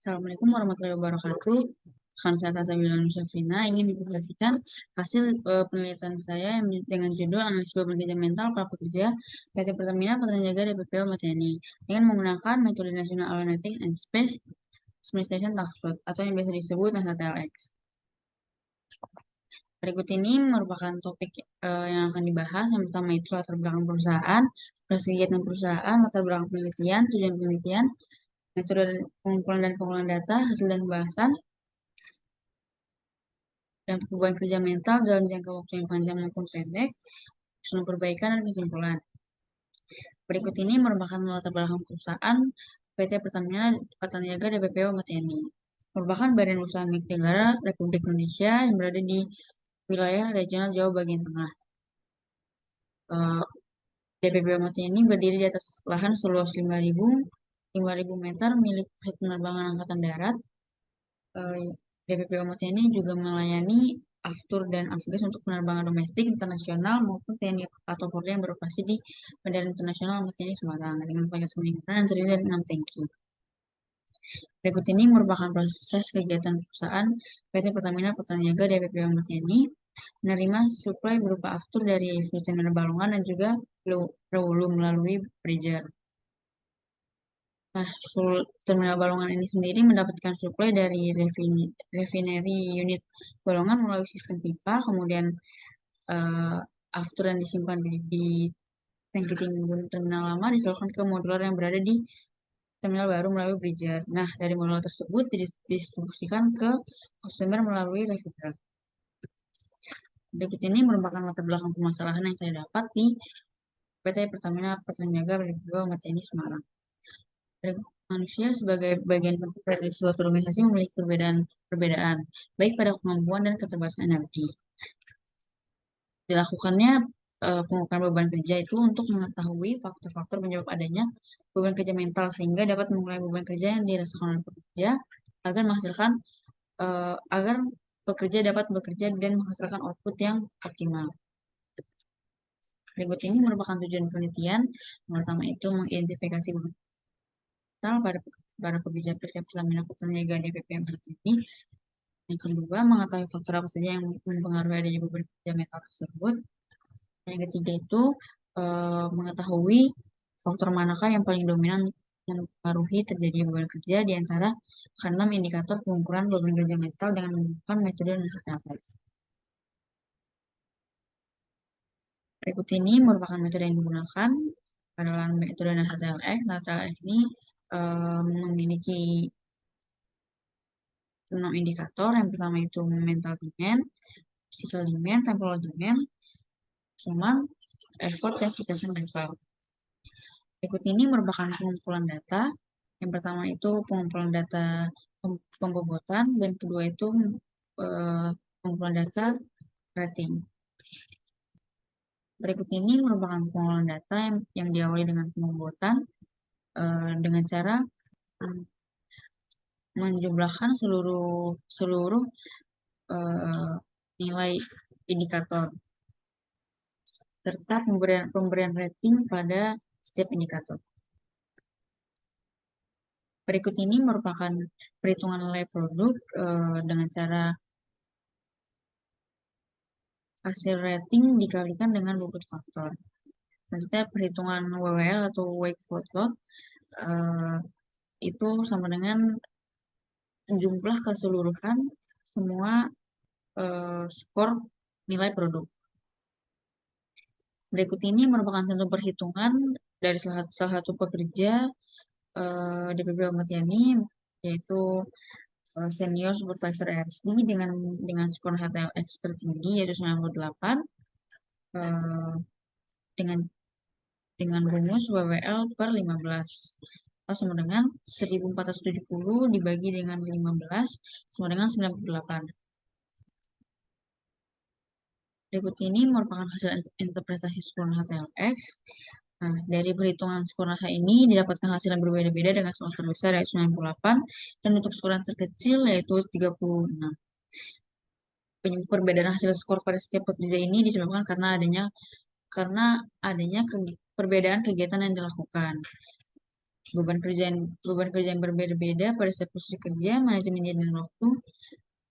Assalamualaikum warahmatullahi wabarakatuh. Saya Tasawila Syafrina ingin dipublikasikan hasil penelitian saya yang dengan judul Analisis Beban Kerja Mental para Pekerja PT Pertamina Patraniaga DPPO Mateni dengan menggunakan metode National Aeronautics and Space Administration Task Force atau yang biasa disebut NASATLX. Berikut ini merupakan topik yang akan dibahas. Yang pertama itu latar belakang perusahaan, proses kegiatan perusahaan, latar belakang penelitian, tujuan penelitian, metode pengumpulan dan pengolahan data, hasil dan pembahasan, dan beban kerja mental dalam jangka waktu yang panjang maupun pendek, usulan perbaikan dan kesimpulan. Berikut ini merupakan latar belakang perusahaan PT Pertamina Patraniaga DPPO Mateni. Merupakan badan usaha milik negara Republik Indonesia yang berada di wilayah regional Jawa bagian tengah. DPPO Mateni berdiri di atas lahan seluas 5.000 meter milik Pusat Penerbangan Angkatan Darat. DPPO Mateni juga melayani aftur dan afgas untuk penerbangan domestik, internasional, maupun TNI atau Polri yang beroperasi di Bandara Internasional Ahmad Yani Semarang dengan fasilitas penyimpanan yang terdiri dari 6 tangki. Berikut ini merupakan proses kegiatan perusahaan PT Pertamina Patraniaga DPPO Ahmad Yani menerima suplai berupa aftur dari Terminal Balongan dan juga Rewulu melalui Bridger. Nah, Terminal Balongan ini sendiri mendapatkan suplai dari refinery unit Balongan melalui sistem pipa, kemudian aftur yang disimpan di tangki timbun terminal lama disalurkan ke modular yang berada di terminal baru melalui Bridger. Nah, dari modular tersebut didistribusikan ke customer melalui refiner. Berikut ini merupakan latar belakang permasalahan yang saya dapat di PT Pertamina Patraniaga DPPO Ahmad Yani Semarang. Manusia sebagai bagian penting dari suatu organisasi memiliki perbedaan, baik pada kemampuan dan keterbatasan energi. Dilakukannya pengukuran beban kerja itu untuk mengetahui faktor-faktor penyebab adanya beban kerja mental sehingga dapat mengurangi beban kerja yang dirasakan oleh pekerja agar pekerja dapat bekerja dan menghasilkan output yang optimal. Berikut ini merupakan tujuan penelitian. Yang pertama itu mengidentifikasi beban mental pada pekerja PT Pertamina Patraniaga DPPO ini. Yang kedua, mengetahui faktor apa saja yang mempengaruhi adanya beban kerja mental tersebut. Yang ketiga itu mengetahui faktor manakah yang paling dominan mempengaruhi terjadinya beban kerja di antara 6 indikator pengukuran beban kerja mental dengan menggunakan metode NASATLX. Berikut ini merupakan metode yang digunakan adalah metode NASATLX. NASATLX ini memiliki 6 indikator. Yang pertama itu mental demand, physical demand, temporal demand, cuman effort dan frustration level. Berikut ini merupakan pengumpulan data. Yang pertama itu pengumpulan data pembobotan, dan kedua itu pengumpulan data rating. Berikut ini merupakan pengumpulan data yang diawali dengan pembobotan dengan cara menjumlahkan seluruh nilai indikator serta pemberian rating pada setiap indikator. Berikut ini merupakan perhitungan nilai produk dengan cara hasil rating dikalikan dengan bobot faktor. Selanjutnya perhitungan WWL atau weight load itu sama dengan jumlah keseluruhan semua skor nilai produk. Berikut ini merupakan contoh perhitungan dari salah satu pekerja DPPO Ahmad Yani, yaitu senior supervisor RSD dengan skor HTLX tertinggi yaitu 98 dengan rumus WWL per 15 atau sama dengan 1470 dibagi dengan 15 sama dengan 98. Berikut ini merupakan hasil interpretasi skor HTLX. Nah, dari perhitungan skor NASA ini didapatkan hasil yang berbeda-beda dengan skor terbesar yaitu 98 dan untuk skor yang terkecil yaitu 36. Perbedaan hasil skor pada setiap pekerja ini disebabkan karena adanya perbedaan kegiatan yang dilakukan. beban kerja yang berbeda-beda pada setiap posisi kerja, manajemen dan waktu,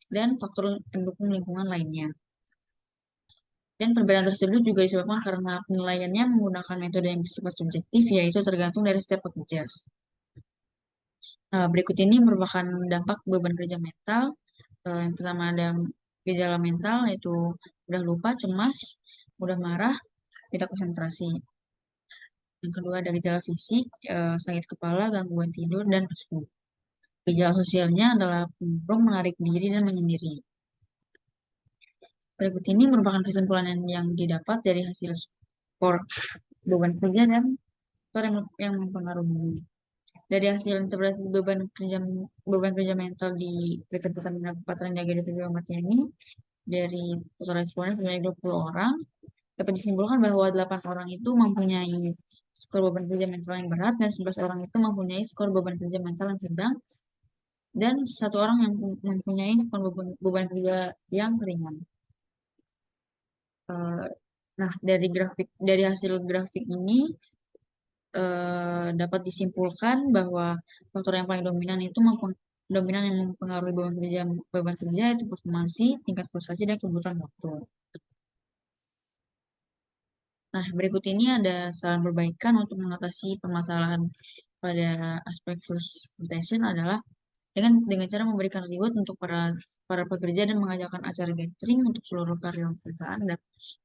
dan faktor pendukung lingkungan lainnya. Dan perbedaan tersebut juga disebabkan karena penilaiannya menggunakan metode yang bersifat subjektif, yaitu tergantung dari setiap pekerja. Nah, berikut ini merupakan dampak beban kerja mental. Yang pertama ada gejala mental, yaitu mudah lupa, cemas, mudah marah, tidak konsentrasi. Yang kedua ada gejala fisik, sakit kepala, gangguan tidur, dan lesu. Gejala sosialnya adalah murung, menarik diri, dan menyendiri. Berikut ini merupakan kesimpulan yang didapat dari hasil skor beban kerja dan faktor yang mempengaruhi. Dari hasil interpretasi beban kerja mental di Perhimpunan Pendapatan Jaga di Perjuangan ini, dari total responden sebanyak 20 orang, dapat disimpulkan bahwa 8 orang itu mempunyai skor beban kerja mental yang berat dan 11 orang itu mempunyai skor beban kerja mental yang sedang dan satu orang yang mempunyai skor beban kerja yang ringan. Nah, dari hasil grafik ini dapat disimpulkan bahwa faktor yang paling dominan itu dominan yang mempengaruhi beban kerja itu performansi, tingkat frustasi, dan kebutuhan waktu. Nah, berikut ini ada saran perbaikan untuk mengatasi permasalahan pada aspek frustration adalah dengan cara memberikan reward untuk para pekerja dan mengajakkan acara gathering untuk seluruh karyawan perusahaan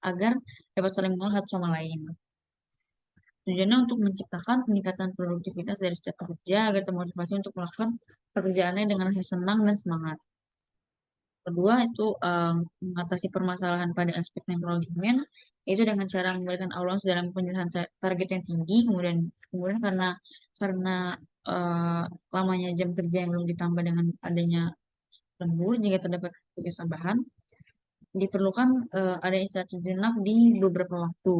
agar dapat saling mengenal satu sama lain. Tujuannya untuk menciptakan peningkatan produktivitas dari setiap pekerja agar termotivasi untuk melakukan pekerjaannya dengan rasa senang dan semangat. Kedua itu mengatasi permasalahan pada aspek temporal demand, yaitu dengan cara memberikan allowance dalam penjelasan target yang tinggi, kemudian karena uh, lamanya jam kerja yang belum ditambah dengan adanya lembur, jika terdapat tugas tambahan, diperlukan ada istirahat sejenak di beberapa waktu,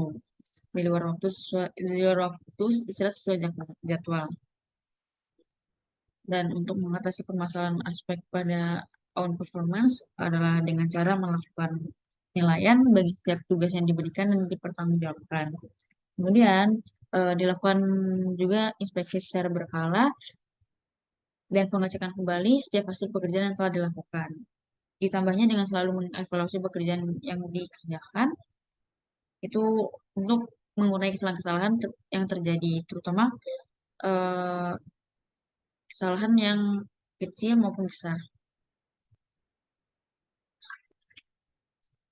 di luar waktu istirahat sesuai jadwal. Dan untuk mengatasi permasalahan aspek pada own performance adalah dengan cara melakukan penilaian bagi setiap tugas yang diberikan dan dipertanggungjawabkan. Kemudian dilakukan juga inspeksi secara berkala dan pengecekan kembali setiap hasil pekerjaan yang telah dilakukan. Ditambahnya dengan selalu mengevaluasi pekerjaan yang dikerjakan itu untuk mengurangi kesalahan-kesalahan yang terjadi, terutama eh, kesalahan yang kecil maupun besar.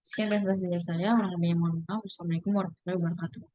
Sekian presentasi dari saya. Orang lebih yang mohon maaf. Wassalamualaikum warahmatullahi wabarakatuh.